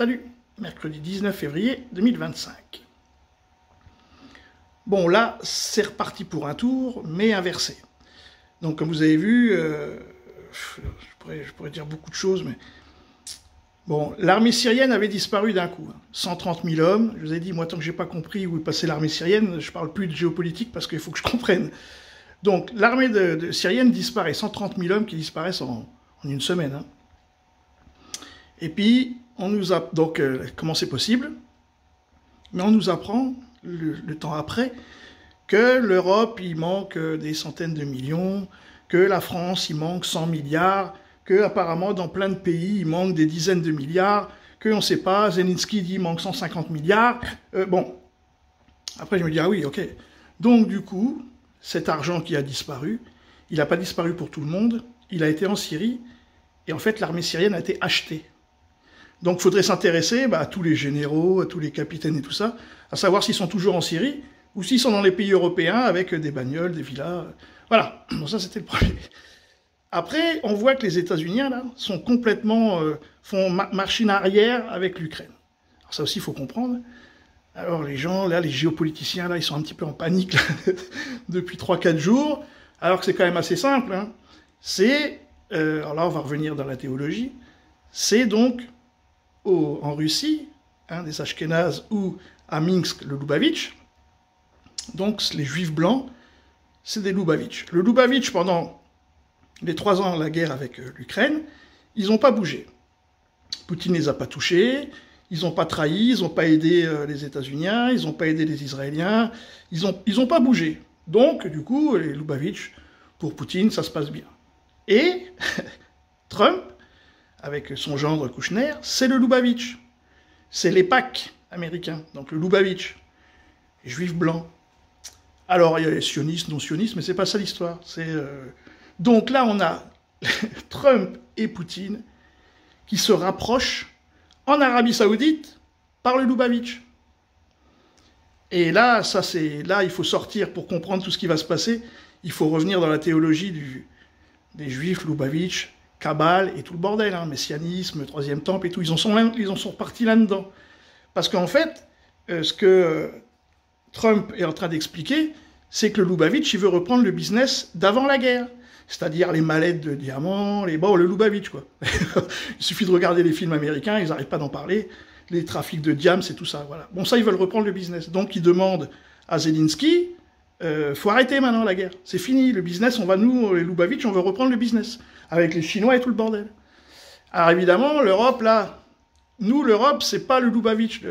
Salut, mercredi 19 février 2025. Bon, là, c'est reparti pour un tour, mais inversé. Donc, comme vous avez vu, je pourrais dire beaucoup de choses, mais... Bon, l'armée syrienne avait disparu d'un coup. 130 000 hommes. Je vous ai dit, moi, tant que j'ai pas compris où est passée l'armée syrienne, je parle plus de géopolitique parce qu'il faut que je comprenne. Donc, l'armée syrienne disparaît. 130 000 hommes qui disparaissent en une semaine. Hein. Et puis, on nous a... Donc, comment c'est possible? Mais on nous apprend, le temps après, que l'Europe, il manque des centaines de millions, que la France, il manque 100 milliards, que apparemment dans plein de pays, il manque des dizaines de milliards, qu'on ne sait pas, Zelensky dit il manque 150 milliards. Bon, après je me dis, ah oui, ok. Donc du coup, cet argent qui a disparu, il n'a pas disparu pour tout le monde, il a été en Syrie, et en fait l'armée syrienne a été achetée. Donc il faudrait s'intéresser à tous les généraux, à tous les capitaines et tout ça, à savoir s'ils sont toujours en Syrie, ou s'ils sont dans les pays européens avec des bagnoles, des villas. Voilà, bon ça c'était le premier. Après, on voit que les États-Unis, là, sont complètement... font machine arrière avec l'Ukraine. Alors ça aussi, il faut comprendre. Alors les gens, là, les géopoliticiens, là, ils sont un petit peu en panique là, depuis 3-4 jours, alors que c'est quand même assez simple. Hein. C'est... alors là, on va revenir dans la théologie. C'est donc, en Russie, hein, des Ashkénazes, ou à Minsk, le Loubavitch. Donc, les Juifs blancs, c'est des Loubavitch. Le Loubavitch, pendant... les 3 ans de la guerre avec l'Ukraine, ils n'ont pas bougé. Poutine ne les a pas touchés, ils n'ont pas trahi, ils n'ont pas aidé les États-Unis, ils n'ont pas aidé les Israéliens, ils ont pas bougé. Donc, du coup, les Loubavitch, pour Poutine, ça se passe bien. Et Trump, avec son gendre Kushner, c'est le Loubavitch. C'est les PAC américains, donc le Loubavitch, les Juifs blancs. Alors, il y a les sionistes, non-sionistes, mais c'est pas ça l'histoire. Donc là, on a Trump et Poutine qui se rapprochent en Arabie Saoudite par le Loubavitch. Et là, là, il faut sortir pour comprendre tout ce qui va se passer. Il faut revenir dans la théologie des Juifs, Loubavitch, Kabbale et tout le bordel, hein, messianisme, troisième temple et tout. Ils en sont partis là-dedans. Parce qu'en fait, ce que Trump est en train d'expliquer, c'est que le Loubavitch, il veut reprendre le business d'avant la guerre. C'est-à-dire les mallettes de diamants, le Loubavitch, quoi. Il suffit de regarder les films américains, ils n'arrêtent pas d'en parler, les trafics de diams, c'est tout ça, voilà. Bon, ça, ils veulent reprendre le business. Donc, ils demandent à Zelensky, faut arrêter maintenant la guerre. C'est fini, le business, nous, les Loubavitch, on veut reprendre le business. Avec les Chinois et tout le bordel. Alors, évidemment, l'Europe, là, nous, l'Europe, c'est pas le Loubavitch,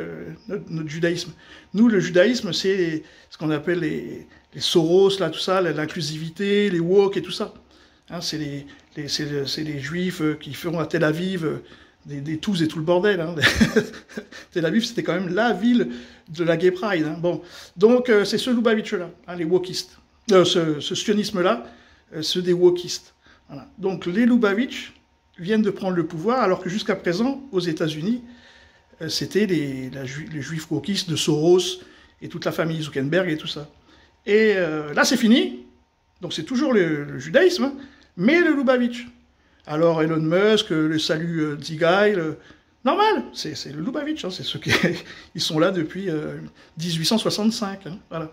notre judaïsme. Nous, le judaïsme, c'est ce qu'on appelle les Soros, là, tout ça, l'inclusivité, les woke et tout ça. Hein, c'est les Juifs qui feront à Tel Aviv des tous et tout le bordel. Hein. Tel Aviv, c'était quand même la ville de la Gay Pride. Hein. Bon. Donc, c'est ce Loubavitch-là, hein, les wokistes. Ce sionisme-là, ceux des wokistes. Voilà. Donc, les Loubavitch viennent de prendre le pouvoir, alors que jusqu'à présent, aux États-Unis, c'était les Juifs wokistes de Soros et toute la famille Zuckerberg et tout ça. Et là, c'est fini. Donc, c'est toujours le judaïsme, hein, mais le Loubavitch. Alors, Elon Musk, le salut Zigai, normal, c'est le Loubavitch. Hein, c'est ceux qui ils sont là depuis 1865. Hein, voilà.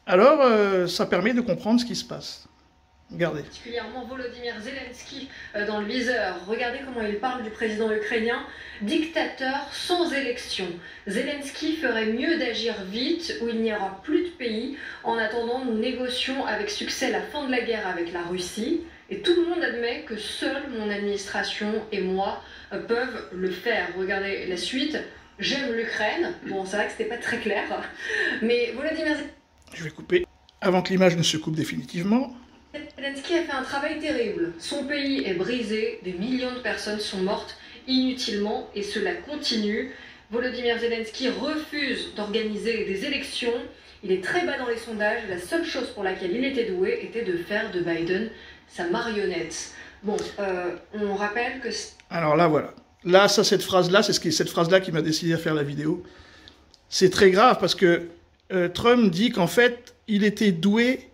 Alors, ça permet de comprendre ce qui se passe. Regardez. Particulièrement Volodymyr Zelensky dans le viseur. Regardez comment il parle du président ukrainien. Dictateur sans élection. Zelensky ferait mieux d'agir vite où il n'y aura plus de pays. En attendant, nous négocions avec succès la fin de la guerre avec la Russie. Et tout le monde admet que seule mon administration et moi peuvent le faire. Regardez la suite. J'aime l'Ukraine. Bon, c'est vrai que c'était pas très clair. Mais Volodymyr Zelensky... Je vais couper avant que l'image ne se coupe définitivement. Zelensky a fait un travail terrible. Son pays est brisé, des millions de personnes sont mortes inutilement et cela continue. Volodymyr Zelensky refuse d'organiser des élections. Il est très bas dans les sondages. La seule chose pour laquelle il était doué était de faire de Biden sa marionnette. Bon, on rappelle que... Alors là, voilà. Là, cette phrase-là, c'est cette phrase-là qui m'a décidé à faire la vidéo. C'est très grave parce que Trump dit qu'en fait, il était doué...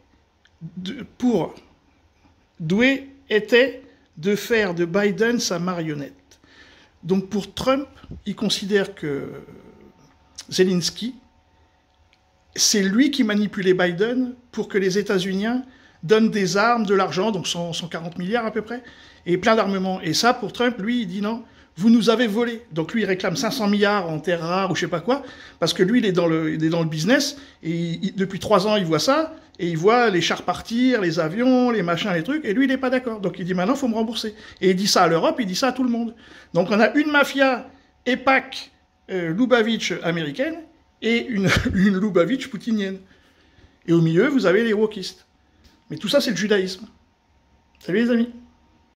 Doué était de faire de Biden sa marionnette. Donc pour Trump, il considère que Zelensky, c'est lui qui manipulait Biden pour que les États-Unis donnent des armes, de l'argent, donc 140 milliards à peu près, et plein d'armements. Et ça, pour Trump, lui, il dit non, vous nous avez volé. Donc lui, il réclame 500 milliards en terres rares ou je sais pas quoi, parce que lui, il est dans le business, et depuis 3 ans, il voit ça, et il voit les chars partir, les avions, les machins, les trucs, et lui, il n'est pas d'accord. Donc il dit maintenant, il faut me rembourser. Et il dit ça à l'Europe, il dit ça à tout le monde. Donc on a une mafia EPAC, Lubavitch américaine, et une Lubavitch poutinienne. Et au milieu, vous avez les wokistes. Mais tout ça, c'est le judaïsme. Salut les amis.